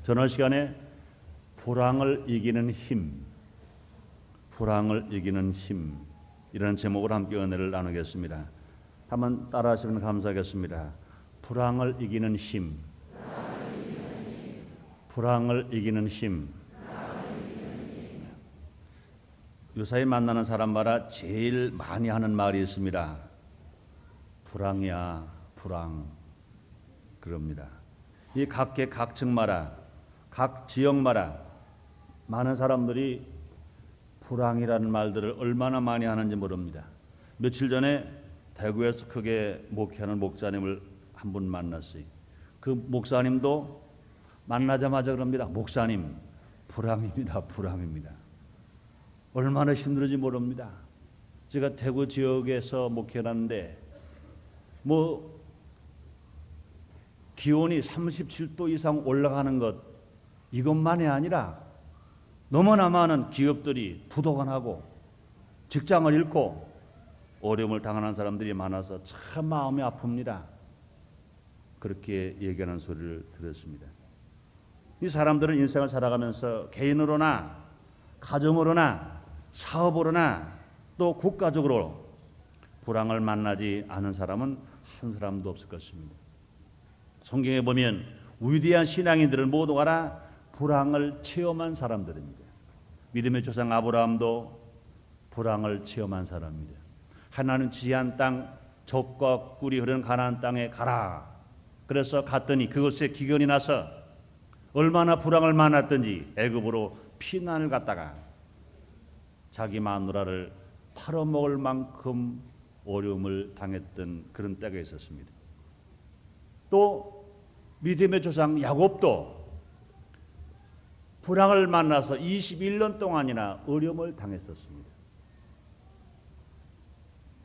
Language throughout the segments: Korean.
저는 시간에 불황을 이기는 힘, 불황을 이기는 힘, 이라는 제목으로 함께 은혜를 나누겠습니다. 한번 따라하시면 감사하겠습니다. 불황을 이기는 힘, 불황을 이기는 힘. 요사이 만나는 사람마다 제일 많이 하는 말이 있습니다. 불황이야, 불황. 그럽니다. 이 각계 각층마다, 각 지역마다 많은 사람들이 불황이라는 말들을 얼마나 많이 하는지 모릅니다. 며칠 전에 대구에서 크게 목회하는 목사님을 한 분 만났어요. 그 목사님도 만나자마자 그럽니다. 목사님, 불황입니다. 불황입니다. 얼마나 힘들은지 모릅니다. 제가 대구 지역에서 목회를 하는데 기온이 37도 이상 올라가는 것 이것만이 아니라 너무나 많은 기업들이 부도가 직장을 잃고 어려움을 당하는 사람들이 많아서 참 마음이 아픕니다. 그렇게 얘기하는 소리를 들었습니다. 이 사람들은 인생을 살아가면서 개인으로나 가정으로나 사업으로나 또 국가적으로 불황을 만나지 않은 사람은 한 사람도 없을 것입니다. 성경에 보면 위대한 신앙인들은 모두가 다 불황을 체험한 사람들입니다. 믿음의 조상 아브라함도 불황을 체험한 사람입니다. 하나님 지시한 땅, 젖과 꿀이 흐르는 가나안 땅에 가라. 그래서 갔더니 그곳에 기근이 나서 얼마나 불황을 만났던지 애굽으로 피난을 갔다가 자기 마누라를 팔아먹을 만큼 어려움을 당했던 그런 때가 있었습니다. 또 믿음의 조상 야곱도 불황을 만나서 21년 동안이나 어려움을 당했었습니다.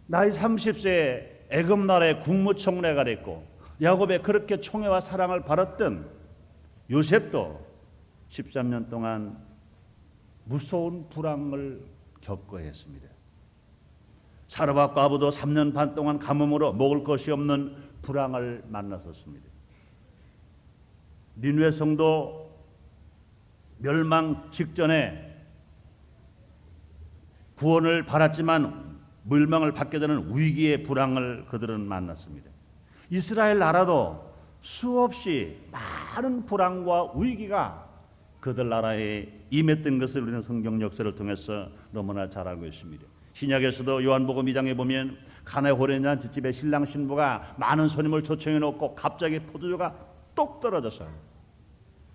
나이 30세에 애굽 나라의 국무총리가 됐고 야곱의 그렇게 총애와 사랑을 받았던 요셉도 13년 동안 무서운 불황을 겪어야 했습니다. 사르밧과 아부도 3년 반 동안 가뭄으로 먹을 것이 없는 불황을 만났었습니다. 니느웨 성도 멸망 직전에 구원을 받았지만 멸망을 받게 되는 위기의 불황을 그들은 만났습니다. 이스라엘 나라도 수없이 많은 불황과 위기가 그들 나라에 임했던 것을 우리는 성경 역사를 통해서 너무나 잘 알고 있습니다. 신약에서도 요한복음 2장에 보면 가나의 호련한 뒷집에 신랑 신부가 많은 손님을 초청해 놓고 갑자기 포도주가 똑 떨어져서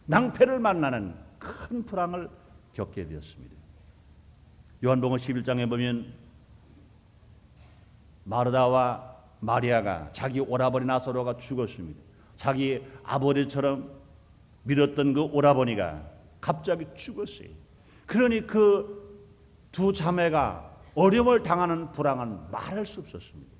낭패를 만나는 큰 불황을 겪게 되었습니다. 요한복음 11장에 보면 마르다와 마리아가 자기 오라버니 나사로가 죽었습니다. 자기 아버지처럼 믿었던 그 오라버니가 갑자기 죽었어요. 그러니 그 두 자매가 어려움을 당하는 불황은 말할 수 없었습니다.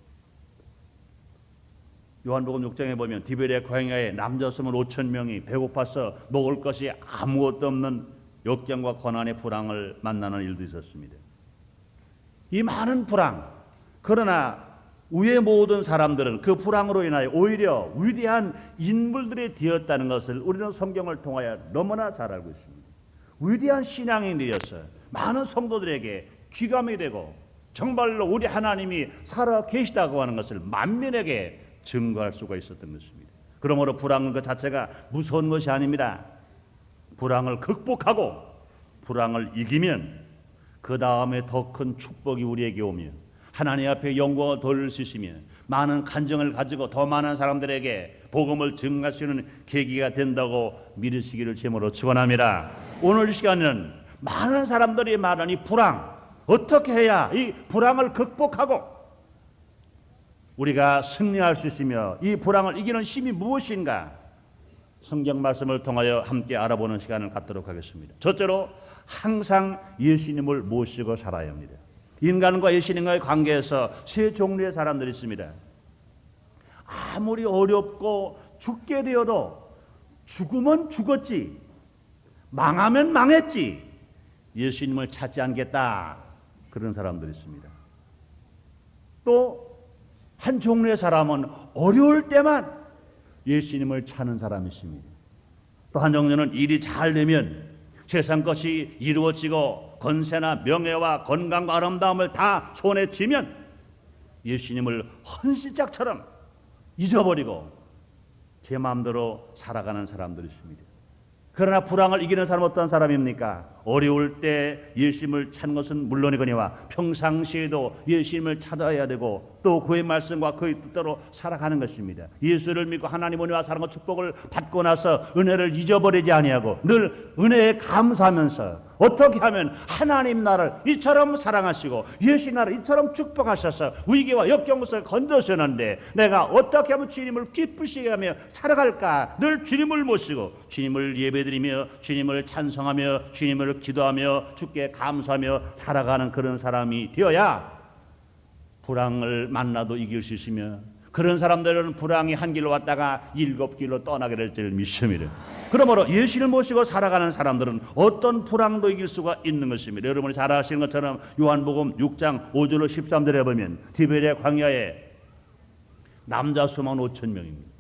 요한복음 6장에 보면 디베리아 광야에 남자 스물 5천 명이 배고파서 먹을 것이 아무것도 없는 역경과 고난의 불황을 만나는 일도 있었습니다. 이 많은 불황, 그러나 위의 모든 사람들은 그 불황으로 인하여 오히려 위대한 인물들이 되었다는 것을 우리는 성경을 통하여 너무나 잘 알고 있습니다. 위대한 신앙인들이었어요. 많은 성도들에게 귀감이 되고 정말로 우리 하나님이 살아 계시다고 하는 것을 만민에게 증거할 수가 있었던 것입니다. 그러므로 불황은 그 자체가 무서운 것이 아닙니다. 불황을 극복하고 불황을 이기면 그 다음에 더 큰 축복이 우리에게 오며 하나님 앞에 영광을 돌릴 수 있으며 많은 간증을 가지고 더 많은 사람들에게 복음을 증거할 수 있는 계기가 된다고 믿으시기를 제모로 축원합니다. 오늘 이 시간에는 많은 사람들이 말하는 이 불황, 어떻게 해야 이 불황을 극복하고 우리가 승리할 수 있으며 이 불황을 이기는 힘이 무엇인가 성경 말씀을 통하여 함께 알아보는 시간을 갖도록 하겠습니다. 첫째로 항상 예수님을 모시고 살아야 합니다. 인간과 예수님과의 관계에서 세 종류의 사람들이 있습니다. 아무리 어렵고 죽게 되어도 죽으면 죽었지, 망하면 망했지, 예수님을 찾지 않겠다, 그런 사람들이 있습니다. 또 한 종류의 사람은 어려울 때만 예수님을 찾는 사람이 있습니다. 또 한 종류는 일이 잘 되면 세상 것이 이루어지고 건세나 명예와 건강과 아름다움을 다 손에 쥐면 예수님을 헌신짝처럼 잊어버리고 제 마음대로 살아가는 사람들이 있습니다. 그러나 불황을 이기는 사람은 어떤 사람입니까? 어려울 때 예수님을 찾는 것은 물론이거니와 평상시에도 예수님을 찾아야 되고 또 그의 말씀과 그의 뜻대로 살아가는 것입니다. 예수를 믿고 하나님 은혜와 사랑과 축복을 받고 나서 은혜를 잊어버리지 아니하고 늘 은혜에 감사하면서 어떻게 하면 하나님 나를 이처럼 사랑하시고 예수 나를 이처럼 축복하셔서 위기와 역경 속에 건져주셨는데 내가 어떻게 하면 주님을 기쁘시게 하며 살아갈까? 늘 주님을 모시고 주님을 예배드리며 주님을 찬송하며 주님을 기도하며 주께 감사하며 살아가는 그런 사람이 되어야 불황을 만나도 이길 수 있으며 그런 사람들은 불황이 한 길로 왔다가 7길로 떠나게 될 줄 믿습니다. 그러므로 예수를 모시고 살아가는 사람들은 어떤 불황도 이길 수가 있는 것입니다. 여러분이 잘 아시는 것처럼 요한복음 6장 5절로 13절에 보면 디베레 광야에 남자 수만 5천 명입니다.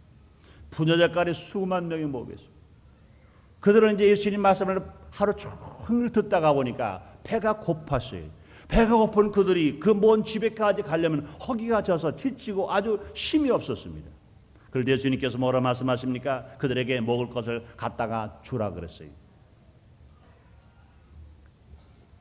부녀자까지 수만 명이 모겠습니다. 그들은 이제 예수님 말씀을 하루 종일 듣다가 보니까 배가 고팠어요. 배가 고픈 그들이 그 먼 집에까지 가려면 허기가 져서 지치고 아주 힘이 없었습니다. 그런데 예수님께서 뭐라 말씀하십니까? 그들에게 먹을 것을 갖다가 주라 그랬어요.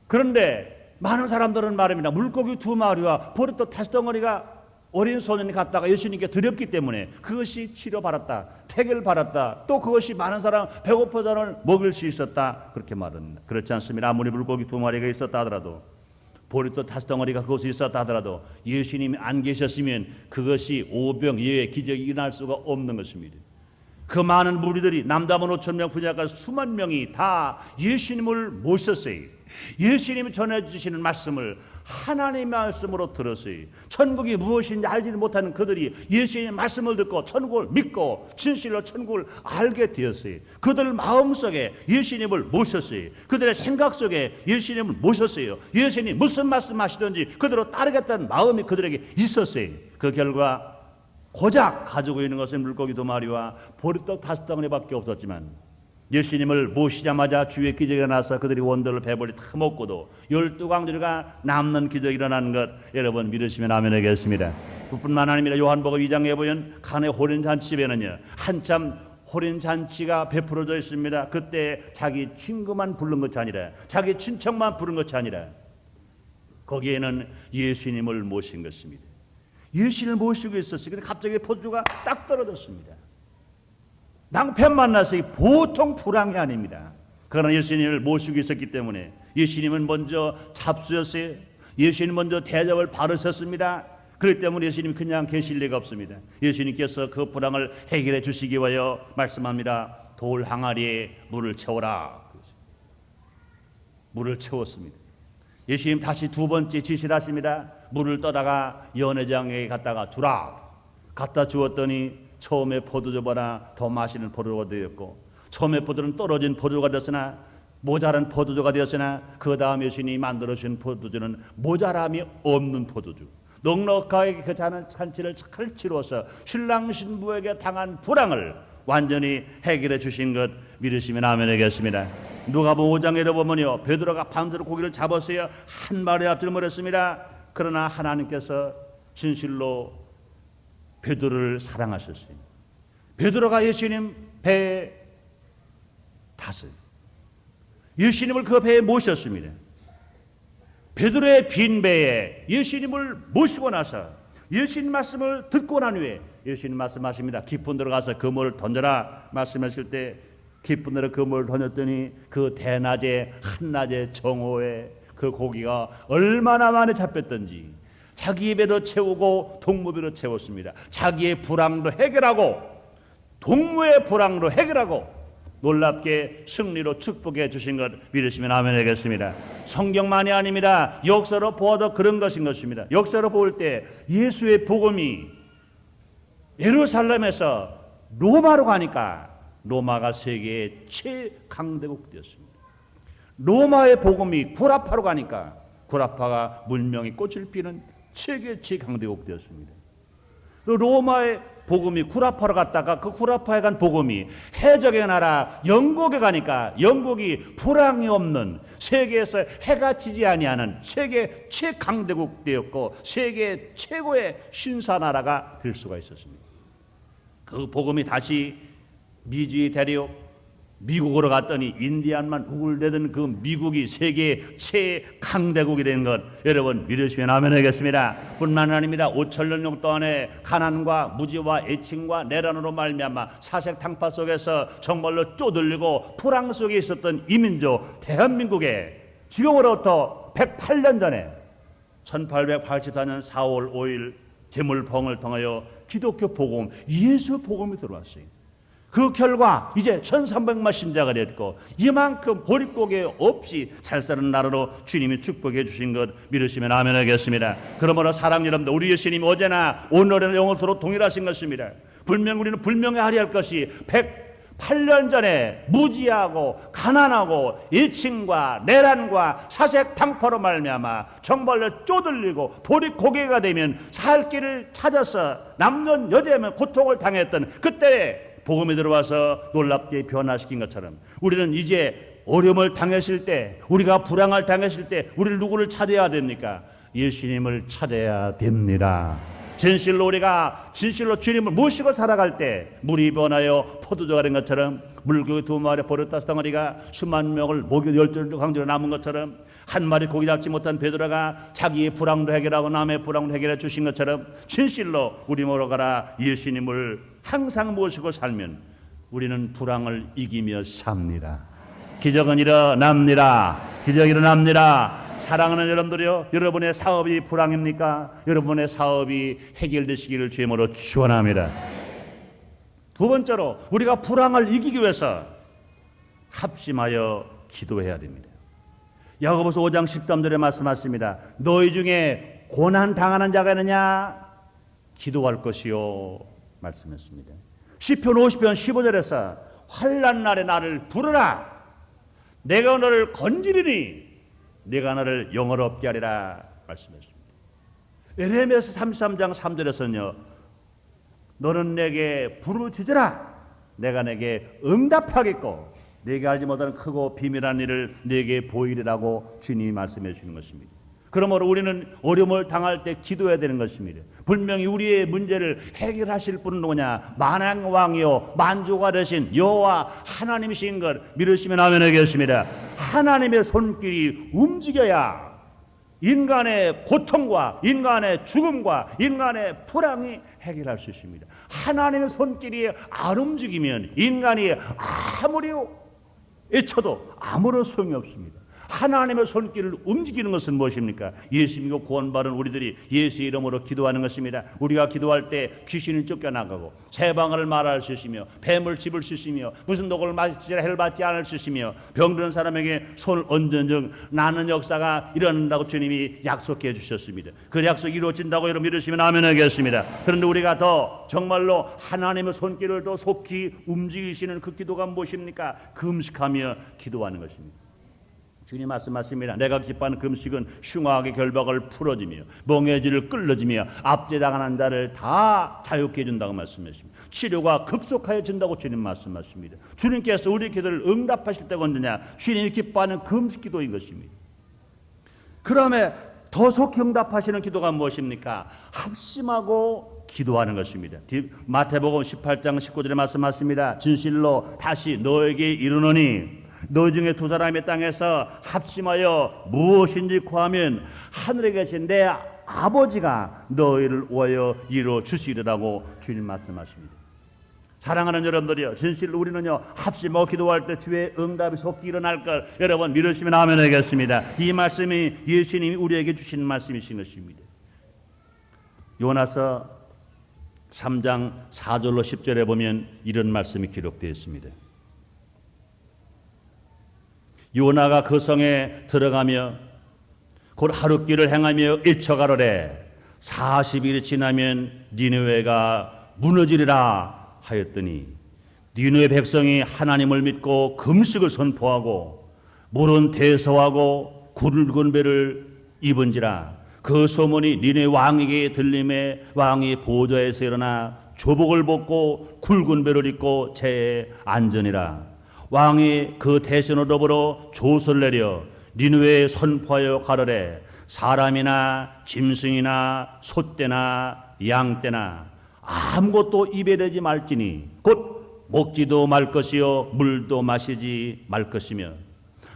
그런데 많은 사람들은 말입니다. 물고기 2마리와 버릇도 타스덩어리가 어린 소년이 갖다가 예수님께 드렸기 때문에 그것이 치료받았다, 택을 받았다, 또 그것이 많은 사람 배고픈 사람을 먹일 수 있었다, 그렇게 말합니다. 그렇지 않습니다. 아무리 물고기 2마리가 있었다 하더라도 보리또 5덩어리가 그것이 있었다 하더라도 예수님이 안 계셨으면 그것이 오병이어의 기적이 일어날 수가 없는 것입니다. 그 많은 무리들이 남자만 5천 명, 부녀까지 수만 명이 다 예수님을 모셨어요. 예수님이 전해주시는 말씀을 하나님의 말씀으로 들었어요. 천국이 무엇인지 알지 못하는 그들이 예수님의 말씀을 듣고 천국을 믿고 진실로 천국을 알게 되었어요. 그들 마음속에 예수님을 모셨어요. 그들의 생각 속에 예수님을 모셨어요. 예수님이 무슨 말씀하시든지 그대로 따르겠다는 마음이 그들에게 있었어요. 그 결과 고작 가지고 있는 것은 물고기 2마리와 보리떡 5덩어리밖에 없었지만 예수님을 모시자마자 주의 기적이 일어나서 그들이 원더를 배불리 다 먹고도 12광주리가 남는 기적이 일어나는 것 여러분 믿으시면 아멘 하겠습니다. 그뿐만 아닙니다. 요한복음 2장에 보면 가나의 호련잔치에는요 한참 호련잔치가 베풀어져 있습니다. 그때 자기 친구만 부른 것이 아니라 자기 친척만 부른 것이 아니라 거기에는 예수님을 모신 것입니다. 예수님을 모시고 있었어요. 근데 갑자기 포도주가 딱 떨어졌습니다. 낭패 만나서 보통 불황이 아닙니다. 그러나 예수님을 모시고 있었기 때문에 예수님은 먼저 잡수였어요. 예수님 먼저 대접을 받으셨습니다. 그렇기 때문에 예수님이 그냥 계실 리가 없습니다. 예수님께서 그 불황을 해결해 주시기 위하여 말씀합니다. 돌 항아리에 물을 채워라. 물을 채웠습니다. 예수님 다시 2번째 지시를 하십니다. 물을 떠다가 연회장에 갖다가 주라. 갖다 주었더니 처음에 포도주보다 더 마시는 포도주가 되었고 처음에 포도는 떨어진 포도주가 되었으나 모자란 포도주가 되었으나 그 다음 예수님이 만들어주신 포도주는 모자람이 없는 포도주, 넉넉하게 그 자는 잔치를 잘 치루어서 신랑 신부에게 당한 불황을 완전히 해결해 주신 것 믿으시면 아멘 하겠습니다. 누가복음 5장에 보면요 베드로가 밤새도록 고기를 잡았어요. 한 마리 앞질 못했습니다. 그러나 하나님께서 진실로 베드로를 사랑하셨어요. 베드로가 예수님 배에 탔어요. 예수님을 그 배에 모셨습니다. 베드로의 빈 배에 예수님을 모시고 나서 예수님 말씀을 듣고 난 후에 예수님 말씀하십니다. 깊은 데로 가서 그물을 던져라 말씀하실 때 깊은 데로 그물을 던졌더니 그 대낮에 한낮에 정오에 그 고기가 얼마나 많이 잡혔던지 자기 배로 채우고 동무 배로 채웠습니다. 자기의 불황도 해결하고 동무의 불황도 해결하고 놀랍게 승리로 축복해 주신 것 믿으시면 아멘 하겠습니다. 성경만이 아닙니다. 역사로 보아도 그런 것인 것입니다. 역사로 볼 때 예수의 복음이 예루살렘에서 로마로 가니까 로마가 세계의 최강대국 되었습니다. 로마의 복음이 구라파로 가니까 구라파가 문명의 꽃을 피는 세계 최강대국 되었습니다. 또 로마의 복음이 구라파로 갔다가 그 구라파에 간 복음이 해적의 나라 영국에 가니까 영국이 불황이 없는 세계에서 해가 지지 아니하는 세계 최강대국 되었고 세계 최고의 신사나라가 될 수가 있었습니다. 그 복음이 다시 미주의 대륙 미국으로 갔더니 인디안만 우글대던 그 미국이 세계 최강대국이 된 것 여러분 믿으시면 아멘 하겠습니다. 뿐만 아닙니다. 5천년 동안에 가난과 무지와 애칭과 내란으로 말미암아 사색 당파 속에서 정말로 쪼들리고 불황 속에 있었던 이민족 대한민국에 지금으로부터 108년 전에 1884년 4월 5일 제물봉을 통하여 기독교 복음 예수 복음이 들어왔어요. 그 결과 이제 1300만 신자가 됐고 이만큼 보릿고개 없이 살 사는 나라로 주님이 축복해 주신 것 믿으시면 아멘 하겠습니다. 그러므로 사랑하는 여러분들 우리 예수님이 어제나 오늘이나 영원토록 동일하신 것입니다. 분명 우리는 분명히 알아야 할 것이 108년 전에 무지하고 가난하고 일칭과 내란과 사색 당파로 말미암아 정말로 쪼들리고 보릿고개가 되면 살 길을 찾아서 남녀 여자면 고통을 당했던 그때 복음이 들어와서 놀랍게 변화시킨 것처럼 우리는 이제 어려움을 당했을 때 우리가 불황을 당했을 때 우리를 누구를 찾아야 됩니까? 예수님을 찾아야 됩니다. 진실로 주님을 모시고 살아갈 때 물이 변하여 포도주가 된 것처럼 물고기 2마리 버렸다스 덩어리가 수만 명을 목욕 10절 강제로 남은 것처럼 한 마리 고기 잡지 못한 베드로가 자기의 불황도 해결하고 남의 불황도 해결해 주신 것처럼 진실로 우리 모아가라 예수님을 항상 모시고 살면 우리는 불황을 이기며 삽니다. 기적은 일어납니다. 기적이 일어납니다. 사랑하는 여러분들이요, 여러분의 사업이 불황입니까? 여러분의 사업이 해결되시기를 주님으로 축원합니다. 두 번째로 우리가 불황을 이기기 위해서 합심하여 기도해야 됩니다. 야고보서 5장 13절에 말씀하십니다. 너희 중에 고난 당하는 자가 있느냐? 기도할 것이요 말씀했습니다. 시편 50편 15절에서 환난 날에 나를 부르라. 내가 너를 건지리니 내가 너를 영어롭게 하리라 말씀했습니다. 에레미야서 33장 3절에서는요. 너는 내게 부르짖으라. 내가 내게 응답하겠고 내게 알지 못하는 크고 비밀한 일을 내게 보이리라고 주님이 말씀해 주시는 것입니다. 그러므로 우리는 어려움을 당할 때 기도해야 되는 것입니다. 분명히 우리의 문제를 해결하실 분은 누구냐? 만왕왕이요 만주가 되신 여호와 하나님이신 것 믿으시면 아멘 하겠습니다. 하나님의 손길이 움직여야 인간의 고통과 인간의 죽음과 인간의 불황이 해결할 수 있습니다. 하나님의 손길이 안 움직이면 인간이 아무리 애쳐도 아무런 소용이 없습니다. 하나님의 손길을 움직이는 것은 무엇입니까? 예수님과 구원받은 우리들이 예수의 이름으로 기도하는 것입니다. 우리가 기도할 때 귀신이 쫓겨나가고 새방언을 말할 수 있으며 뱀을 집을 수 있으며 무슨 독을 마시지라 해를 받지 않을 수 있으며 병든 사람에게 손을 얹은 즉 나는 역사가 일어난다고 주님이 약속해 주셨습니다. 그 약속이 이루어진다고 여러분 믿으시면 아멘 하겠습니다. 그런데 우리가 더 정말로 하나님의 손길을 더 속히 움직이시는 그 기도가 무엇입니까? 금식하며 기도하는 것입니다. 주님 말씀하십니다. 내가 기뻐하는 금식은 흉악의 결박을 풀어주며 멍에지를 끌어주며 압제당하는 자를 다 자유케 해준다고 말씀하십니다. 치료가 급속하여진다고 주님 말씀하십니다. 주님께서 우리 기도를 응답하실 때가 언제냐? 주님이 기뻐하는 금식기도인 것입니다. 그러면 더 속히 응답하시는 기도가 무엇입니까? 합심하고 기도하는 것입니다. 마태복음 18장 19절에 말씀하십니다. 진실로 다시 너에게 이르노니 너 중에 두 사람의 땅에서 합심하여 무엇인지 구하면 하늘에 계신 내 아버지가 너희를 위하여 이루어 주시리라고 주님 말씀하십니다. 사랑하는 여러분들이요, 진실로 우리는요 합심하고 기도할 때 주의 응답이 속히 일어날 걸 여러분 믿으시면 아멘 하겠습니다. 이 말씀이 예수님이 우리에게 주신 말씀이신 것입니다. 요나서 3장 4절로 10절에 보면 이런 말씀이 기록되어 있습니다. 요나가 그 성에 들어가며 곧 하룻길을 행하며 애쳐가로되 40일이 지나면 니느웨가 무너지리라 하였더니 니느웨 백성이 하나님을 믿고 금식을 선포하고 물은 대서하고 굵은 배를 입은지라 그 소문이 니느웨 왕에게 들림에 왕이 보좌에서 일어나 조복을 벗고 굵은 배를 입고 재에 안전이라. 왕이 그 대신으로 더불어 조서를 내려 니느웨에 선포하여 가르래. 사람이나 짐승이나 소떼나 양떼나 아무것도 입에 대지 말지니 곧 먹지도 말 것이요 물도 마시지 말 것이며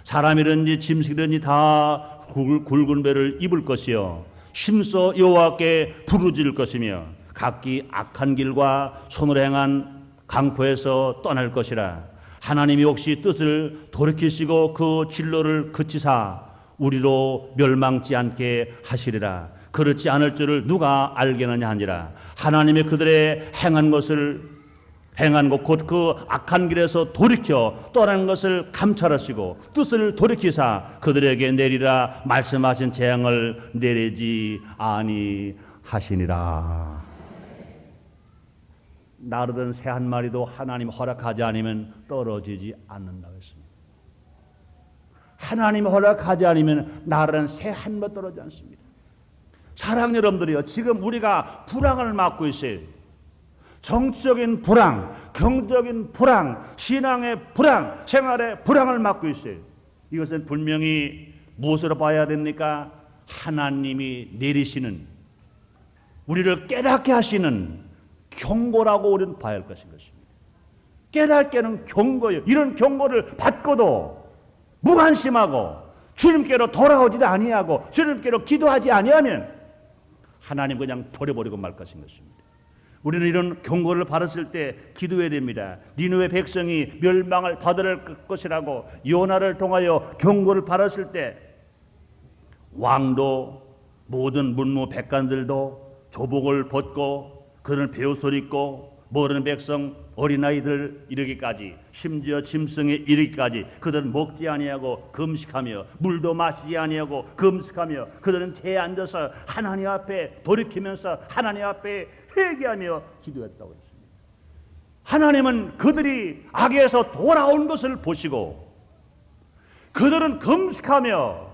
사람이든지 짐승이든지 다 굵은 배를 입을 것이요 힘써 여호와께 부르짖을 것이며 각기 악한 길과 손으로 행한 강포에서 떠날 것이라. 하나님이 혹시 뜻을 돌이키시고 그 진로를 그치사 우리로 멸망치 않게 하시리라. 그렇지 않을 줄을 누가 알겠느냐 하니라. 하나님이 그들의 행한 것 곧 그 악한 길에서 돌이켜 떠나는 것을 감찰하시고 뜻을 돌이키사 그들에게 내리라 말씀하신 재앙을 내리지 아니하시니라. 나르던 새 한 마리도 하나님 허락하지 않으면 떨어지지 않는다고 했습니다. 하나님 허락하지 않으면 나르는 새 한 마리 떨어지지 않습니다. 사랑하는 여러분들이요, 지금 우리가 불황을 맞고 있어요. 정치적인 불황, 경제적인 불황, 신앙의 불황, 생활의 불황을 맞고 있어요. 이것은 분명히 무엇으로 봐야 됩니까? 하나님이 내리시는, 우리를 깨닫게 하시는 경고라고 우리는 봐야 할 것인 것입니다. 깨닫게 하는 경고예요. 이런 경고를 받고도 무관심하고 주님께로 돌아오지도 아니하고 주님께로 기도하지 아니하면 하나님 그냥 버려버리고 말 것인 것입니다. 우리는 이런 경고를 받았을 때 기도해야 됩니다. 니느웨 백성이 멸망을 받을 것이라고 요나를 통하여 경고를 받았을 때 왕도 모든 문무 백관들도 조복을 벗고 그런 베옷을 입고 모르는 백성 어린아이들 이르기까지 심지어 짐승에 이르기까지 그들은 먹지 아니하고 금식하며 물도 마시지 아니하고 금식하며 그들은 재에 앉아서 하나님 앞에 돌이키면서 하나님 앞에 회개하며 기도했다고 했습니다. 하나님은 그들이 악에서 돌아온 것을 보시고 그들은 금식하며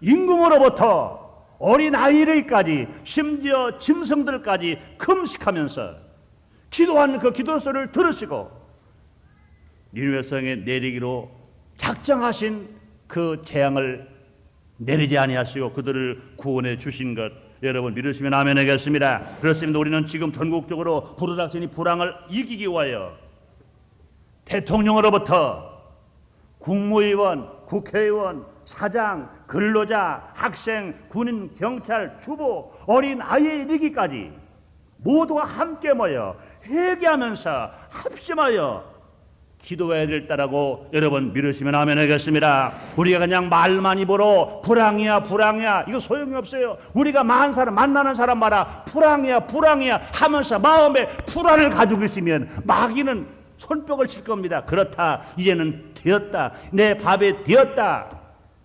임금으로부터 어린아이들까지 심지어 짐승들까지 금식하면서 기도하는 그 기도 소리를 들으시고 니느웨 성에 내리기로 작정하신 그 재앙을 내리지 아니하시고 그들을 구원해 주신 것 여러분 믿으시면 아멘 하겠습니다. 그렇습니다. 우리는 지금 전국적으로 불어닥치는 불황을 이기기 위하여 대통령으로부터 국무위원, 국회의원, 사장, 근로자, 학생, 군인, 경찰, 주부, 어린 아이에 이르기까지 모두가 함께 모여 회개하면서 합심하여 기도해야 될 때라고 여러분 믿으시면 아멘 하겠습니다. 우리가 그냥 말만 입으로 불황이야 이거 소용이 없어요. 우리가 만나는 사람마다 불황이야 하면서 마음에 불안을 가지고 있으면 마귀는 손뼉을 칠 겁니다. 그렇다, 이제는 되었다, 내 밥에 되었다,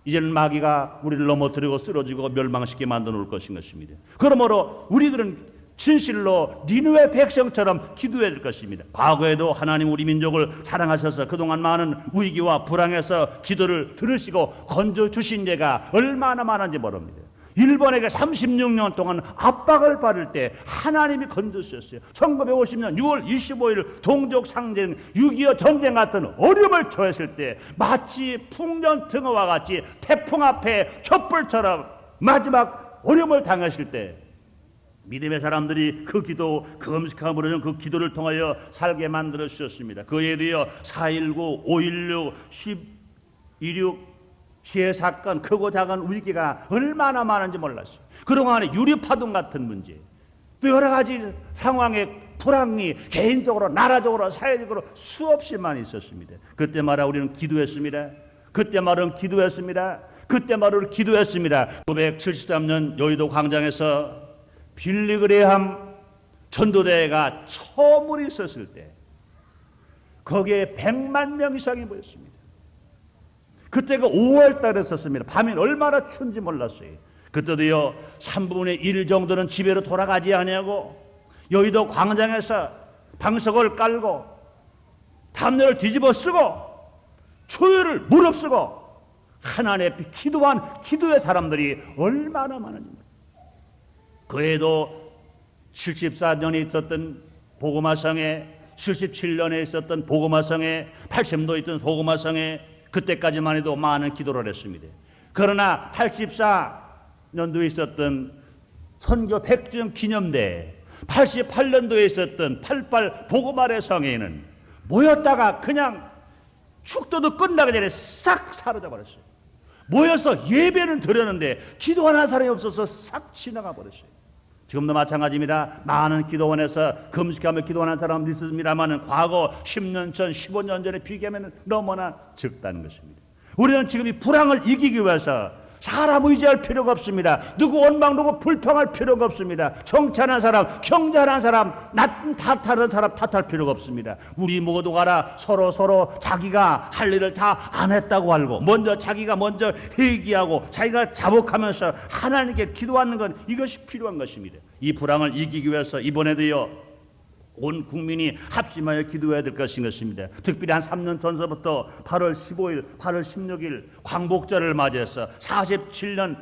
이제는 마귀가 우리를 넘어뜨리고 쓰러지고 멸망시키게 만들어 놓을 것입니다. 그러므로 우리들은 진실로 니느웨 백성처럼 기도해야 될 것입니다. 과거에도 하나님 우리 민족을 사랑하셔서 그동안 많은 위기와 불황에서 기도를 들으시고 건져주신 예가 얼마나 많은지 모릅니다. 일본에게 36년 동안 압박을 받을 때 하나님이 건져주셨어요. 1950년 6월 25일 동족 상전 6.25 전쟁 같은 어려움을 처했을 때 마치 풍년등어와 같이 태풍 앞에 촛불처럼 마지막 어려움을 당하실 때 믿음의 사람들이 그 기도, 그 금식함으로 그 기도를 통하여 살게 만들어 주셨습니다. 그에 대하여 4.19, 5.16, 10.16 시해 사건, 크고 작은 위기가 얼마나 많은지 몰랐어요. 그동안에 유리파동 같은 문제, 또 여러 가지 상황의 불황이 개인적으로, 나라적으로, 사회적으로 수없이 많이 있었습니다. 그때마다 우리는 기도했습니다. 그때마다 기도했습니다. 1973년 여의도 광장에서 빌리그레함 전도대회가 처음으로 있었을 때 거기에 100만 명 이상이 모였습니다. 그때가 5월 달에 썼습니다. 밤이 얼마나 추운지 몰랐어요. 그때도요 3분의 1 정도는 집에로 돌아가지 아니하고 여의도 광장에서 방석을 깔고 담요를 뒤집어 쓰고 초유를 무릅쓰고 하나님 앞에 기도한 기도의 사람들이 얼마나 많은지. 그 해도 74년에 있었던 복음화성회, 77년에 있었던 복음화성회, 80도 있던 복음화성회, 그때까지만 해도 많은 기도를 했습니다. 그러나 84년도에 있었던 선교 100주년 기념대, 88년도에 있었던 88 복음화래 성회에는 모였다가 그냥 축도도 끝나기 전에 싹 사라져 버렸어요. 모여서 예배는 드렸는데 기도하는 사람이 없어서 싹 지나가 버렸어요. 지금도 마찬가지입니다. 많은 기도원에서 금식하며 기도하는 사람도 있습니다만 과거 10년 전, 15년 전에 비교하면 너무나 적다는 것입니다. 우리는 지금 이 불황을 이기기 위해서 사람 의지할 필요가 없습니다. 누구 원망, 누구 불평할 필요가 없습니다. 정치하는 사람, 경제하는 사람, 탓하는 사람 탓할 필요가 없습니다. 우리 모두가 서로 자기가 할 일을 다 안 했다고 알고 자기가 먼저 회개하고 자기가 자복하면서 하나님께 기도하는 것, 이것이 필요한 것입니다. 이 불황을 이기기 위해서 이번에도요, 온 국민이 합심하여 기도해야 될 것인 것입니다. 특별히 한 3년 전서부터 8월 15일, 8월 16일 광복절을 맞이해서 47년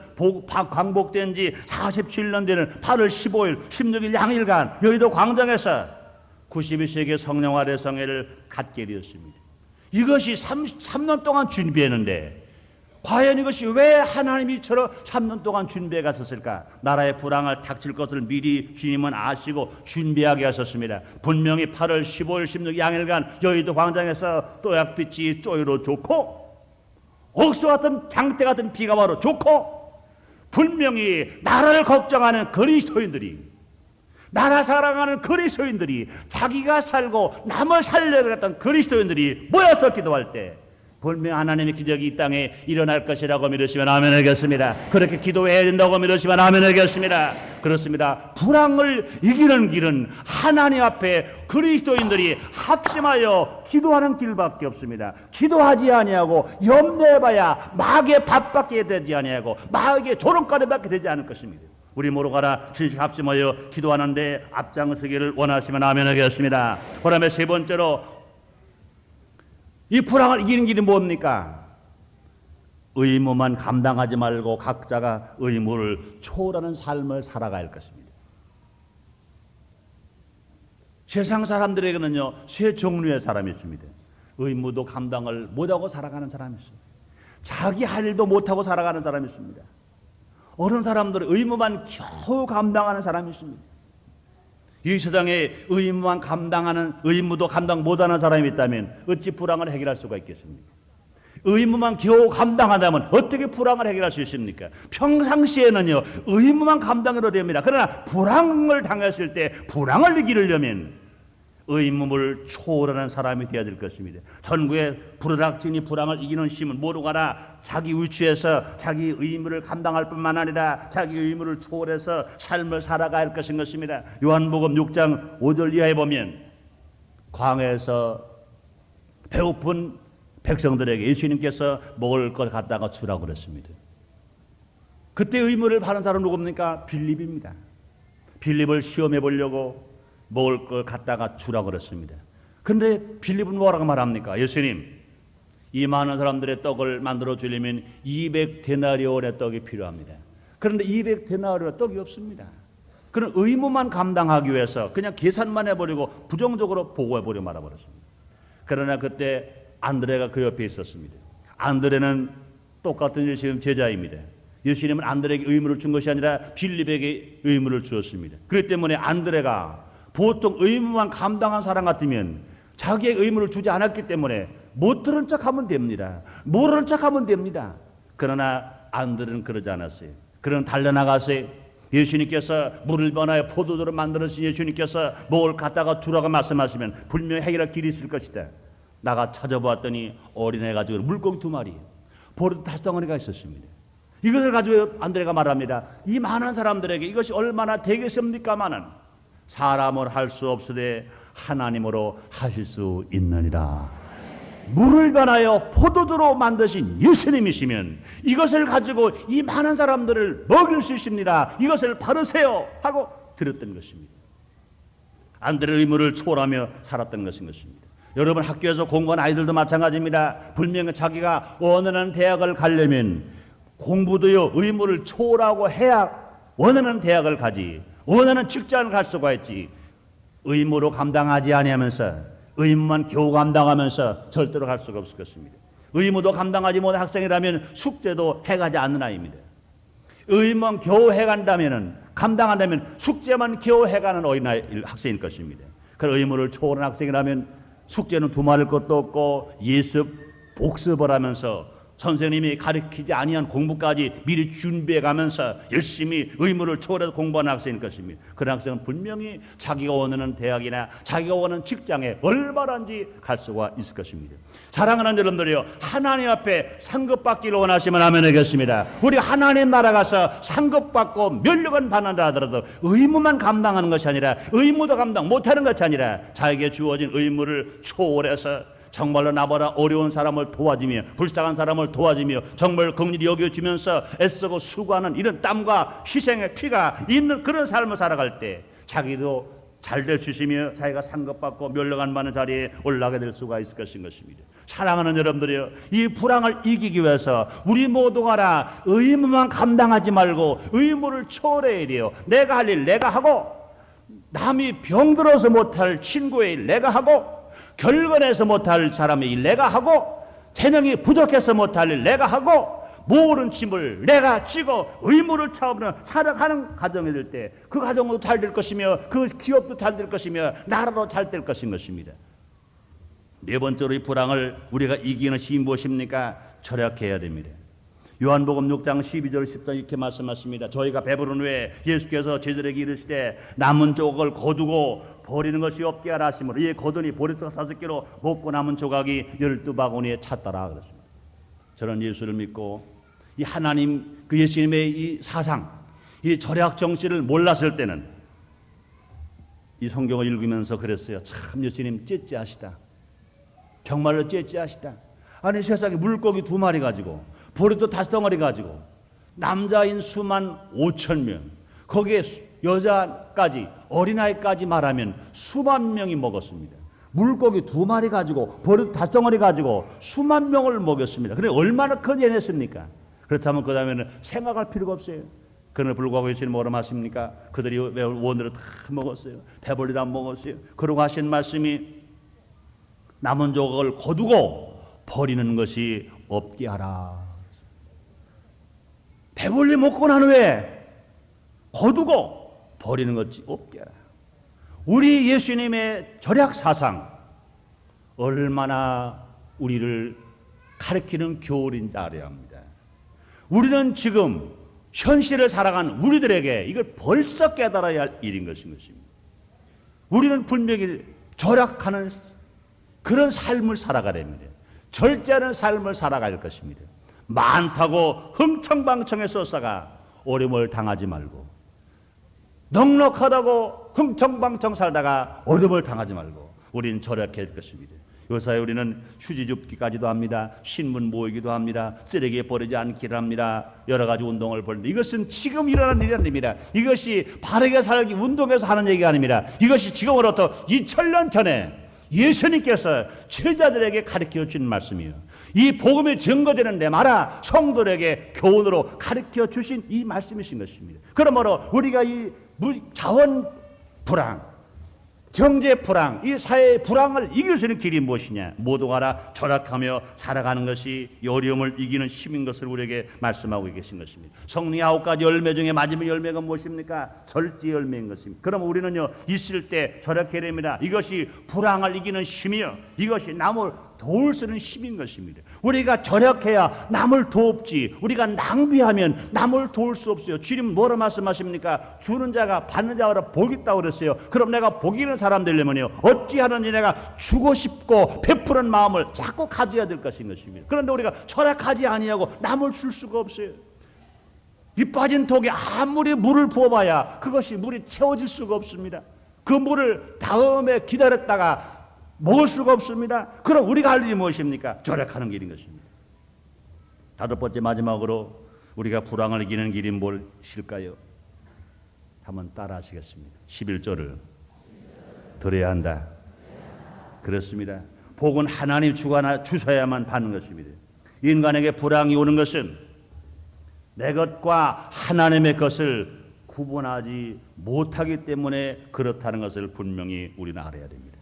광복된 지 47년 되는 8월 15일, 16일 양일간 여의도 광장에서 92세기 성령화래 성회를 갖게 되었습니다. 이것이 3년 동안 준비했는데 과연 이것이 왜 하나님이 이처럼 3년 동안 준비해 갔었을까? 나라의 불황을 닥칠 것을 미리 주님은 아시고 준비하게 하셨습니다. 분명히 8월 15일, 16일 양일간 여의도 광장에서 또약빛이 쪼이로 좋고 옥수 같은 장대 같은 비가 와도 좋고 분명히 나라를 걱정하는 그리스도인들이, 나라 사랑하는 그리스도인들이, 자기가 살고 남을 살려고 했던 그리스도인들이 모여서 기도할 때 분명 하나님의 기적이 이 땅에 일어날 것이라고 믿으시면 아멘 하겠습니다. 그렇게 기도해야 된다고 믿으시면 아멘 하겠습니다. 그렇습니다. 불황을 이기는 길은 하나님 앞에 그리스도인들이 합심하여 기도하는 길밖에 없습니다. 기도하지 아니하고 염려해봐야 마귀의 밥밖에 되지 아니하고 마귀의 조롱거리밖에 되지 않을 것입니다. 우리 모두가 진실 합심하여 기도하는데 앞장서기를 원하시면 아멘 하겠습니다. 그다음에 세 번째로 이 불황을 이기는 길이 뭡니까? 의무만 감당하지 말고 각자가 의무를 초월하는 삶을 살아가야 할 것입니다. 세상 사람들에게는요, 세 종류의 사람이 있습니다. 의무도 감당을 못하고 살아가는 사람이 있습니다. 자기 할 일도 못하고 살아가는 사람이 있습니다. 어느 사람들은 의무만 겨우 감당하는 사람이 있습니다. 이 세상에 의무만 감당하는, 의무도 감당 못하는 사람이 있다면 어찌 불황을 해결할 수가 있겠습니까? 의무만 겨우 감당한다면 어떻게 불황을 해결할 수 있습니까? 평상시에는요, 의무만 감당해도 됩니다. 그러나 불황을 당했을 때 불황을 이기려면 의무를 초월하는 사람이 되어야 될 것입니다. 전국의 불황진이 불황을 이기는 힘은 모두가 자기 위치에서 자기 의무를 감당할 뿐만 아니라 자기 의무를 초월해서 삶을 살아가야 할 것인 것입니다. 요한복음 6장 5절 이하에 보면 광야에서 배고픈 백성들에게 예수님께서 먹을 것 갖다가 주라고 그랬습니다. 그때 의무를 받은 사람은 누굽니까? 빌립입니다. 빌립을 시험해 보려고 먹을 걸 갖다가 주라고 그랬습니다. 그런데 빌립은 뭐라고 말합니까? 예수님, 이 많은 사람들의 떡을 만들어 주려면 200데나리온의 떡이 필요합니다. 그런데 200데나리온의 떡이 없습니다. 그런 의무만 감당하기 위해서 그냥 계산만 해버리고 부정적으로 보고해버려 말아버렸습니다. 그러나 그때 안드레가 그 옆에 있었습니다. 안드레는 똑같은 예수님 제자입니다. 예수님은 안드레에게 의무를 준 것이 아니라 빌립에게 의무를 주었습니다. 그렇기 때문에 안드레가 보통 의무만 감당한 사람 같으면 자기의 의무를 주지 않았기 때문에 못 들은 척하면 됩니다. 모르는 척하면 됩니다. 그러나 안드레는 그러지 않았어요. 그는 달려나가서 예수님께서 물을 변하여 포도주로 만들어진 예수님께서 뭘 갖다가 주라고 말씀하시면 분명히 해결할 길이 있을 것이다. 나가 찾아보았더니 어린애 가지고 물고기 2마리, 보리도 5덩어리가 있었습니다. 이것을 가지고 안드레가 말합니다. 이 많은 사람들에게 이것이 얼마나 되겠습니까마는 사람을 할 수 없으되 하나님으로 하실 수 있느니라. 물을 변하여 포도주로 만드신 예수님이시면 이것을 가지고 이 많은 사람들을 먹일 수 있습니다. 이것을 바르세요 하고 드렸던 것입니다. 안드레의 의무를 초월하며 살았던 것입니다. 여러분 학교에서 공부한 아이들도 마찬가지입니다. 분명히 자기가 원하는 대학을 가려면 공부도요 의무를 초월하고 해야 원하는 대학을 가지, 원하는 직장을 갈 수가 있지. 의무로 감당하지 아니하면서 의무만 겨우 감당하면서 절대로 갈 수가 없을 것입니다. 의무도 감당하지 못한 학생이라면 숙제도 해가지 않는 아이입니다. 의무만 겨우 해간다면은 감당한다면 숙제만 겨우 해가는 어린아이 학생일 것입니다. 그 의무를 초월한 학생이라면 숙제는 두말할 것도 없고 예습, 복습을 하면서 선생님이 가르치지 아니한 공부까지 미리 준비해 가면서 열심히 의무를 초월해서 공부하는 학생일 것입니다. 그런 학생은 분명히 자기가 원하는 대학이나 자기가 원하는 직장에 얼마든지 갈 수가 있을 것입니다. 사랑하는 여러분들이요, 하나님 앞에 상급받기를 원하시면 하면 되겠습니다. 우리 하나님 나라 가서 상급받고 면류관 받는다 하더라도 의무만 감당하는 것이 아니라 의무도 감당 못하는 것이 아니라 자에게 주어진 의무를 초월해서 정말로 나보다 어려운 사람을 도와주며 불쌍한 사람을 도와주며 정말 긍휼히 여겨주면서 애쓰고 수고하는 이런 땀과 희생의 피가 있는 그런 삶을 살아갈 때 자기도 잘 될 수 있으며 자기가 상급받고 멸망안 받는 자리에 올라가게 될 수가 있을 것입니다. 사랑하는 여러분들이요, 이 불황을 이기기 위해서 우리 모두가 다 의무만 감당하지 말고 의무를 초월해야 돼요. 내가 할 일 내가 하고, 남이 병들어서 못할 친구의 일 내가 하고, 결근해서 못할 사람의 일 내가 하고, 재능이 부족해서 못할 일 내가 하고, 모든 짐을 내가 지고 의무를 차오르는 살아가는 가정이 될 때 그 가정도 잘 될 것이며 그 기업도 잘 될 것이며 나라도 잘 될 것입니다. 네 번째로 이 불황을 우리가 이기는 힘이 무엇입니까? 절약해야 됩니다. 요한복음 6장 12절 10절 이렇게 말씀하십니다. 저희가 배부른 후에 예수께서 제자들에게 이르시되 남은 조각을 거두고 버리는 것이 없게 하라 하시므로 이에 거두니 보리떡 5개로 먹고 남은 조각이 12바구니에 찼더라 그랬습니다. 저는 예수를 믿고 이 하나님 그 예수님의 이 사상, 이 절약 정신을 몰랐을 때는 이 성경을 읽으면서 그랬어요. 참 예수님 째째하시다. 정말로 째째하시다. 아니 세상에 물고기 2마리 가지고 보리떡 5덩어리 가지고 남자인 수만 5,000명, 거기에 여자까지 어린아이까지 말하면 수만 명이 먹었습니다. 물고기 2마리 가지고 보리떡 5덩어리 가지고 수만 명을 먹였습니다. 그래 얼마나 큰 일을 했습니까? 그렇다면 그 다음에는 생각할 필요가 없어요. 그러나 불구하고 예수님 뭐라 하십니까? 그들이 원으로 다 먹었어요. 배불리도 안 먹었어요. 그러고 하신 말씀이 남은 조각을 거두고 버리는 것이 없게 하라. 배불리 먹고 난 후에 거두고 버리는 것이 없게 하라. 우리 예수님의 절약 사상 얼마나 우리를 가르치는 교훈인지 알아야 합니다. 우리는 지금 현실을 살아가는 우리들에게 이걸 벌써 깨달아야 할 일인 것입니다. 우리는 분명히 절약하는 그런 삶을 살아가렵니다. 절제하는 삶을 살아갈 것입니다. 많다고 흥청방청해서 싸가 어려움을 당하지 말고, 넉넉하다고 흥청방청 살다가 어려움을 당하지 말고 우리는 절약해야 할 것입니다. 요사이 우리는 휴지 줍기까지도 합니다. 신문 모으기도 합니다. 쓰레기에 버리지 않기를 합니다. 여러 가지 운동을 벌이는데 이것은 지금 일어나는 일이 아닙니다. 이것이 바르게 살기 운동에서 하는 얘기가 아닙니다. 이것이 지금으로부터 2000년 전에 예수님께서 제자들에게 가르쳐 주신 말씀이에요. 이 복음이 증거되는 데 말아 성도들에게 교훈으로 가르쳐 주신 이 말씀이신 것입니다. 그러므로 우리가 이 자원 불황, 경제 불황, 이 사회의 불황을 이길 수 있는 길이 무엇이냐? 모두가 다 절약하며 살아가는 것이 어려움을 이기는 힘인 것을 우리에게 말씀하고 계신 것입니다. 성령의 9가지 열매 중에 마지막 열매가 무엇입니까? 절제 열매인 것입니다. 그럼 우리는요 있을 때 절약해야 됩니다. 이것이 불황을 이기는 힘이요, 이것이 남을 도울 수 있는 힘인 것입니다. 우리가 절약해야 남을 돕지, 우리가 낭비하면 남을 도울 수 없어요. 주님 뭐라 말씀하십니까? 주는 자가 받는 자가 복이 있다고 그랬어요. 그럼 내가 복 있는 사람 되려면요 어찌하는지 내가 주고 싶고 베푸는 마음을 자꾸 가져야 될 것인 것입니다. 그런데 우리가 절약하지 아니하고 남을 줄 수가 없어요. 이 빠진 독에 아무리 물을 부어봐야 그것이 물이 채워질 수가 없습니다. 그 물을 다음에 기다렸다가 먹을 수가 없습니다. 그럼 우리가 할 일이 무엇입니까? 절약하는 길인 것입니다. 5번째 마지막으로 우리가 불황을 이기는 길이 무엇일까요? 한번 따라 하시겠습니다. 11절을 드려야 한다. 그렇습니다. 복은 하나님 주셔야만 받는 것입니다. 인간에게 불황이 오는 것은 내 것과 하나님의 것을 구분하지 못하기 때문에 그렇다는 것을 분명히 우리는 알아야 됩니다.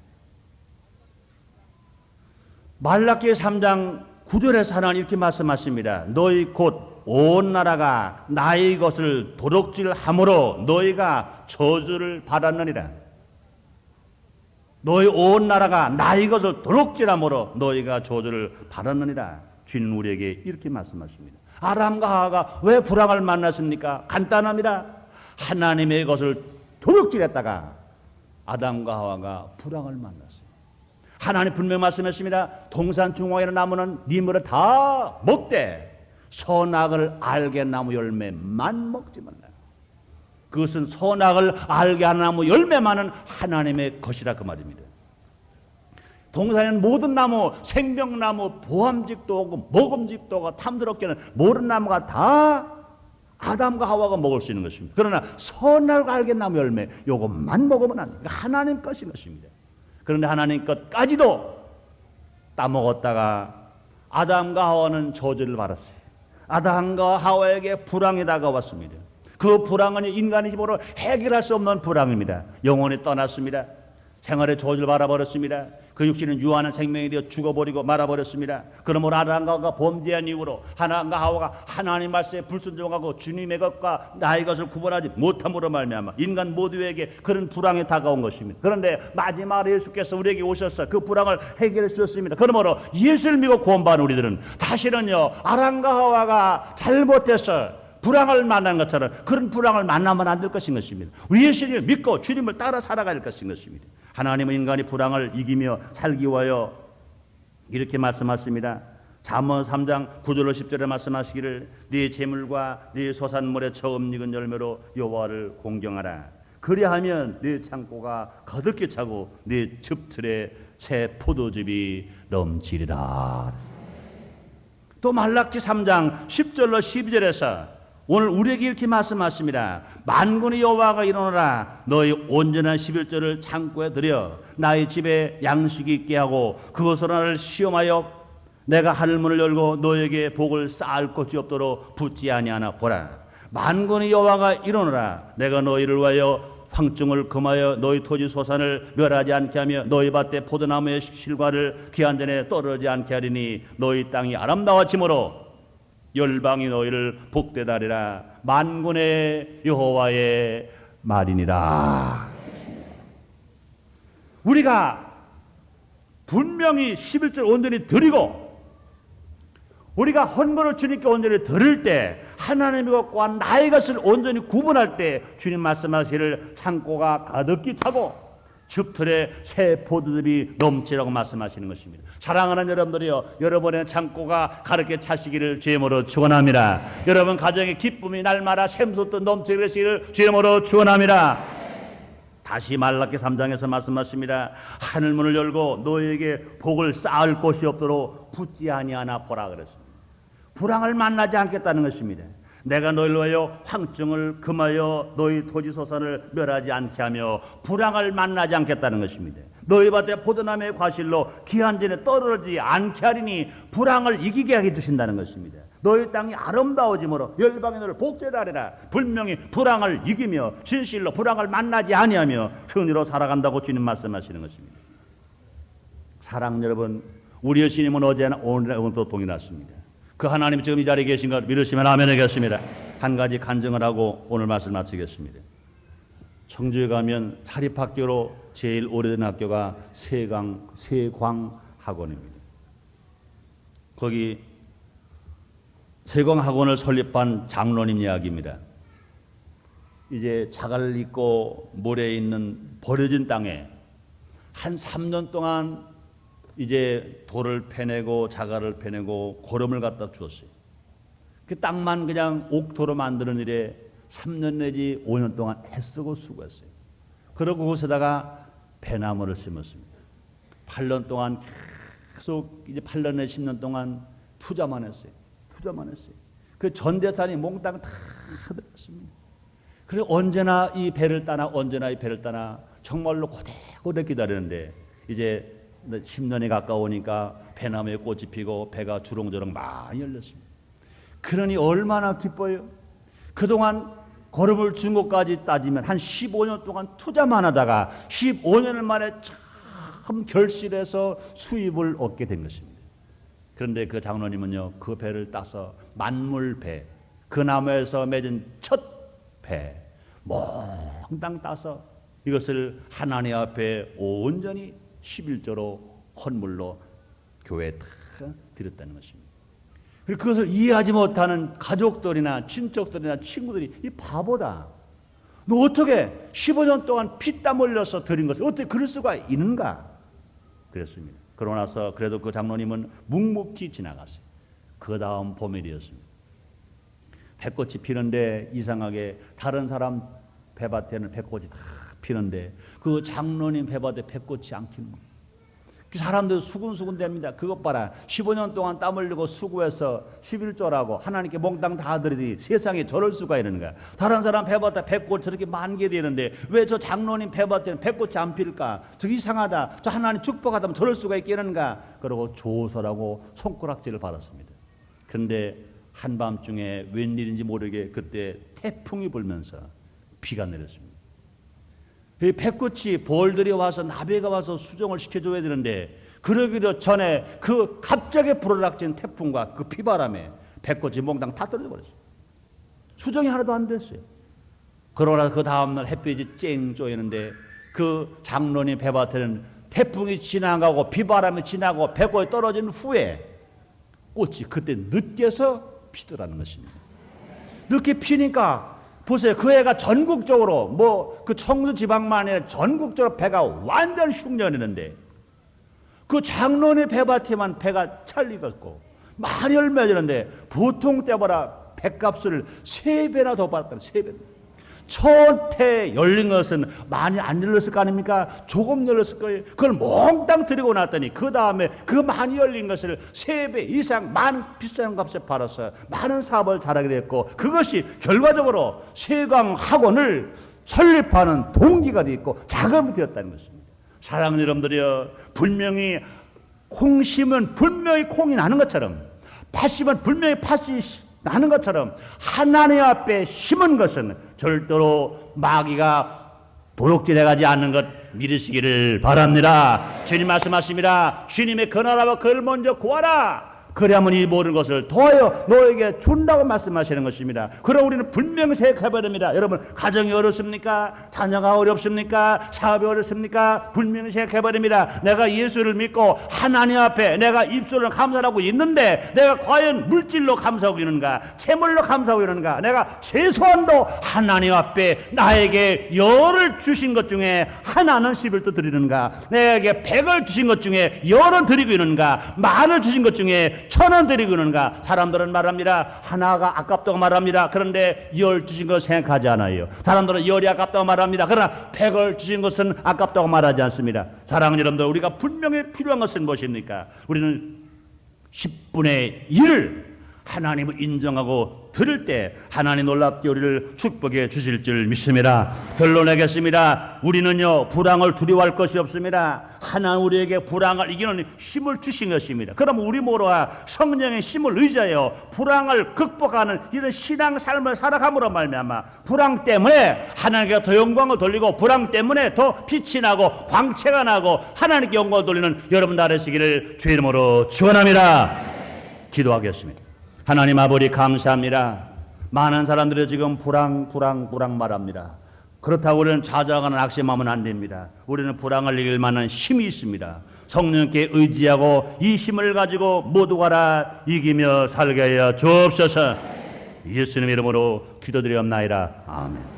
말라기 3장 9절에서 하나님 이렇게 말씀하십니다. 너희 곧 온 나라가 나의 것을 도둑질함으로 너희가 저주를 받았느니라. 너희 온 나라가 나의 것을 도둑질함으로 너희가 저주를 받았느니라. 주님 우리에게 이렇게 말씀하십니다. 아담과 하와가 왜 불황을 만났습니까? 간단합니다. 하나님의 것을 도둑질했다가 아담과 하와가 불황을 만났어요. 하나님 분명히 말씀했습니다. 동산 중앙에 나무는 니무를 다 먹되 선악을 알게 나무 열매만 먹지 말라. 그것은 선악을 알게 하는 나무 열매만은 하나님의 것이라 그 말입니다. 동산에는 모든 나무, 생명나무, 보암직도 오고 먹음직도 오고 탐스럽게는 모든 나무가 다 아담과 하와가 먹을 수 있는 것입니다. 그러나 선악을 알게 나무 열매 요것만 먹으면 안 돼요. 하나님 것인 것입니다. 그런데 하나님 것까지도 따먹었다가 아담과 하와는 저주를 받았어요. 아담과 하와에게 불황이 다가왔습니다. 그 불황은 인간의 힘으로 해결할 수 없는 불황입니다. 영혼이 떠났습니다. 생활의 저주를 받아버렸습니다. 그 육신은 유한한 생명이 되어 죽어버리고 말아버렸습니다. 그러므로 아담과 하와가 범죄한 이후로 아담과 하와가 하나님 말씀에 불순종하고 주님의 것과 나의 것을 구분하지 못함으로 말미암아 인간 모두에게 그런 불황이 다가온 것입니다. 그런데 마지막으로 예수께서 우리에게 오셔서 그 불황을 해결해 주셨습니다. 그러므로 예수를 믿고 구원받은 우리들은 다시는요 아담과 하와가 잘못해서 불황을 만난 것처럼 그런 불황을 만나면 안 될 것인 것입니다. 예수님을 믿고 주님을 따라 살아갈 것인 것입니다. 하나님은 인간이 불황을 이기며 살기 위하여 이렇게 말씀하십니다. 잠언 3장 9절로 10절에 말씀하시기를 네 재물과 네 소산물의 처음 익은 열매로 여호와를 공경하라. 그리하면 네 창고가 가득히 차고 네 즙틀에 새 포도즙이 넘치리라. 또 말라기 3장 10절로 12절에서 오늘 우리에게 이렇게 말씀하십니다. 만군의 여호와가 이르노라. 너희 온전한 11조를 창고에 들여 나의 집에 양식이 있게 하고 그것으로 나를 시험하여 내가 하늘문을 열고 너에게 복을 쌓을 곳이 없도록 붙지 아니하나 보라. 만군의 여호와가 이르노라. 내가 너희를 위하여 황증을 금하여 너희 토지 소산을 멸하지 않게 하며 너희 밭에 포도나무의 실과를 기한 전에 떨어지지 않게 하리니 너희 땅이 아름다워짐으로 열방이 너희를 복되다 하리라. 만군의 여호와의 말이니라. 우리가 분명히 11절 온전히 드리고 우리가 헌물을 주님께 온전히 드릴 때 하나님의 것과 나의 것을 온전히 구분할 때 주님 말씀하시기를 창고가 가득히 차고 즙틀에 새 포도즙이 넘치라고 말씀하시는 것입니다. 사랑하는 여러분들이요, 여러분의 창고가 가득히 차시기를 주님으로 축원합니다. 여러분 가정의 기쁨이 날마다 샘솟듯 넘치기를 주님으로 축원합니다. 다시 말라기 3장에서 말씀하십니다. 하늘문을 열고 너희에게 복을 쌓을 곳이 없도록 붙지 아니하나 보라 그랬습니다. 불황을 만나지 않겠다는 것입니다. 내가 너희를 위하여 황증을 금하여 너희 토지 소산을 멸하지 않게 하며 불황을 만나지 않겠다는 것입니다. 너희 밭에 포도나무의 과실로 기한 전에 떨어지지 않게 하리니 불황을 이기게 해 주신다는 것입니다. 너희 땅이 아름다워짐으로 열방의 너를 복되다 하리라. 분명히 불황을 이기며 진실로 불황을 만나지 아니하며 승리로 살아간다고 주님 말씀하시는 것입니다. 사랑 여러분, 우리의 주님은 어제나 오늘도 동일하십니다. 그 하나님 지금 이 자리에 계신 걸 믿으시면 아멘 하겠습니다. 한 가지 간증을 하고 오늘 말씀 마치겠습니다. 청주에 가면 사립학교로 제일 오래된 학교가 세광학원입니다. 거기 세광학원을 설립한 장로님 이야기입니다. 이제 자갈 있고 모래 있는 버려진 땅에 한 3년 동안 이제 돌을 패내고 자갈을 패내고 고름을 갖다 주었어요. 그 땅만 그냥 옥토로 만드는 일에 3년 내지 5년 동안 애쓰고 수고했어요. 그러고 그곳에다가 배나무를 심었습니다. 8년 동안 계속 이제 8년 내 10년 동안 투자만 했어요. 그 전 재산이 몽땅 다 들었습니다. 그리고 언제나 이 배를 따나 정말로 고대고대 기다리는데 이제 10년이 가까우니까 배나무에 꽃이 피고 배가 주렁주렁 많이 열렸습니다. 그러니 얼마나 기뻐요. 그동안 걸음을 준 것까지 따지면 한 15년 동안 투자만 하다가 15년 만에 참 결실해서 수입을 얻게 된 것입니다. 그런데 그 장로님은요, 그 배를 따서 만물배, 그 나무에서 맺은 첫 배 몽땅 따서 이것을 하나님 앞에 온전히 11조로 헌물로 교회에 다 드렸다는 것입니다. 그리고 그것을 이해하지 못하는 가족들이나 친척들이나 친구들이 이 바보다, 너 어떻게 15년 동안 피땀 흘려서 드린 것을 어떻게 그럴 수가 있는가 그랬습니다. 그러고 나서 그래도 그 장로님은 묵묵히 지나갔어요. 그 다음 봄이 되었습니다. 백꽃이 피는데 이상하게 다른 사람 배밭에는 백꽃이 다 피는데 그 장로님 배밭에 백꽃이 안 피는 거예요. 그 사람들 수군수군 됩니다. 그것 봐라. 15년 동안 땀 흘리고 수고해서 11조라고 하나님께 몽땅 다 드리더니 세상에 저럴 수가 있는가. 다른 사람 배밭에 백꽃 저렇게 만개 되는데 왜 저 장로님 배밭에는 백꽃이 안 필까? 저 이상하다. 저 하나님 축복하다면 저럴 수가 있겠는가. 그러고 조소라고 손가락질을 받았습니다. 그런데 한밤중에 웬일인지 모르게 그때 태풍이 불면서 비가 내렸습니다. 이 백꽃이 벌들이 와서 나비가 와서 수정을 시켜줘야 되는데 그러기도 전에 그 갑자기 불어닥친 태풍과 그 비바람에 백꽃이 몽땅 다 떨어져 버렸어요. 수정이 하나도 안 됐어요. 그러나 그 다음날 햇빛이 쨍 쪼이는데 그 장로님 배밭에는 태풍이 지나가고 비바람이 지나고 백꽃이 떨어진 후에 꽃이 그때 늦게서 피더라는 것입니다. 늦게 피니까 보세요. 그 애가 전국적으로 그 청주 지방만 아니라 전국적으로 배가 완전 흉년이는데 그 장로님 배밭에만 배가 찰 리가 없고 많이 맺었는데 보통 때보다 배값을 3배나 더 받았다는 3배. 첫해 열린 것은 많이 안 열렸을 거 아닙니까? 조금 열렸을 거예요. 그걸 몽땅 드리고 났더니 그 다음에 그 많이 열린 것을 3배 이상 많은 비싼 값에 팔아서 많은 사업을 잘하게 됐고 그것이 결과적으로 세강학원을 설립하는 동기가 되었고 자금이 되었다는 것입니다. 사랑하는 여러분들이여, 분명히 콩 심은 분명히 콩이 나는 것처럼 팥 심은 분명히 팥이 나는 것처럼 하나님 앞에 심은 것은 절대로 마귀가 도둑질해가지 않는 것 믿으시기를 바랍니다. 주님 말씀하십니다. 주님의 그 나라와 그를 먼저 구하라. 그래야만 이 모든 것을 더하여 너에게 준다고 말씀하시는 것입니다. 그럼 우리는 분명히 생각해봐야 됩니다. 여러분, 가정이 어렵습니까? 자녀가 어렵습니까? 사업이 어렵습니까? 분명히 생각해봐야 됩니다. 내가 예수를 믿고 하나님 앞에 내가 입술을 감사하고 있는데 내가 과연 물질로 감사하고 있는가? 채물로 감사하고 있는가? 내가 최소한도 하나님 앞에 나에게 열을 주신 것 중에 하나는 11도 드리는가? 내게 100을 주신 것 중에 열은 드리고 있는가? 만을 주신 것 중에 1000원 드리고 있는가? 사람들은 말합니다. 하나가 아깝다고 말합니다. 그런데 열 주신 거 생각하지 않아요. 사람들은 열이 아깝다고 말합니다. 그러나 100을 주신 것은 아깝다고 말하지 않습니다. 사랑하는 여러분들, 우리가 분명히 필요한 것은 무엇입니까? 우리는 10분의 1을 하나님을 인정하고 들을 때 하나님 놀랍게 우리를 축복해 주실 줄 믿습니다. 결론하겠습니다. 우리는요, 불황을 두려워할 것이 없습니다. 하나님 우리에게 불황을 이기는 힘을 주신 것입니다. 그럼 우리 모두가 성령의 힘을 의지하여 불황을 극복하는 이런 신앙 삶을 살아감으로 말미암아 불황 때문에 하나님께 더 영광을 돌리고 불황 때문에 더 빛이 나고 광채가 나고 하나님께 영광을 돌리는 여러분 되시기를 주의 이름으로 축원합니다. 기도하겠습니다. 하나님 아버지 감사합니다. 많은 사람들이 지금 불황 말합니다. 그렇다고 우리는 좌절하거나 낙심하면 안 됩니다. 우리는 불황을 이길 만한 힘이 있습니다. 성령께 의지하고 이 힘을 가지고 모두가 다 이기며 살게 하여 주옵소서. 예수님 이름으로 기도드리옵나이다. 아멘.